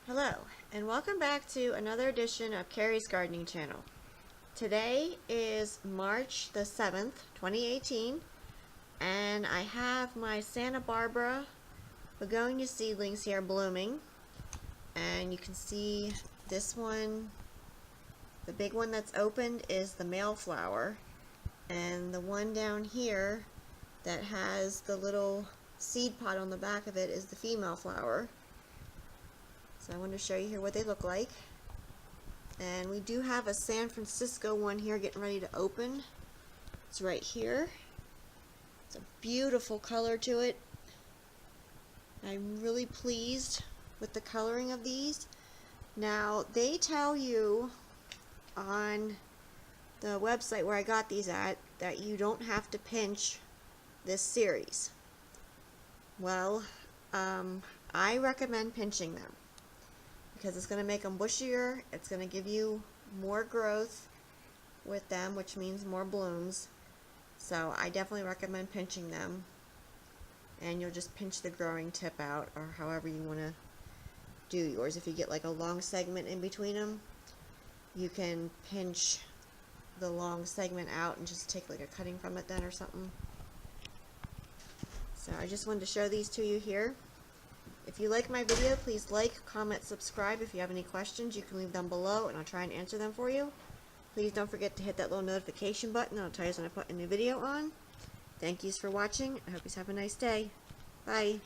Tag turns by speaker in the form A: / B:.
A: Hello, and welcome back to another edition of Carrie's Gardening Channel. Today is March the 7th, 2018, and I have my Santa Barbara Begonia seedlings here blooming. And you can see this one, the big one that's opened is the male flower, and the one down here that has the little seed pod on the back of it is the female flower. So I want to show you here what they look like. And we do have a San Francisco one here getting ready to open. It's right here. It's a beautiful color to it. I'm really pleased with the coloring of these. Now they tell you on the website where I got these at that you don't have to pinch this series. Well, I recommend pinching them, because it's going to make them bushier, it's going to give you more growth with them, which means more blooms. So I definitely recommend pinching them, and you'll just pinch the growing tip out, or however you want to do yours. If you get like a long segment in between them, you can pinch the long segment out and just take like a cutting from it then or something. So I just wanted to show these to you here. If you like my video, please like, comment, subscribe. If you have any questions, you can leave them below and I'll try and answer them for you. Please don't forget to hit that little notification button. That'll tell you when I put a new video on. Thank yous for watching. I hope you have a nice day. Bye.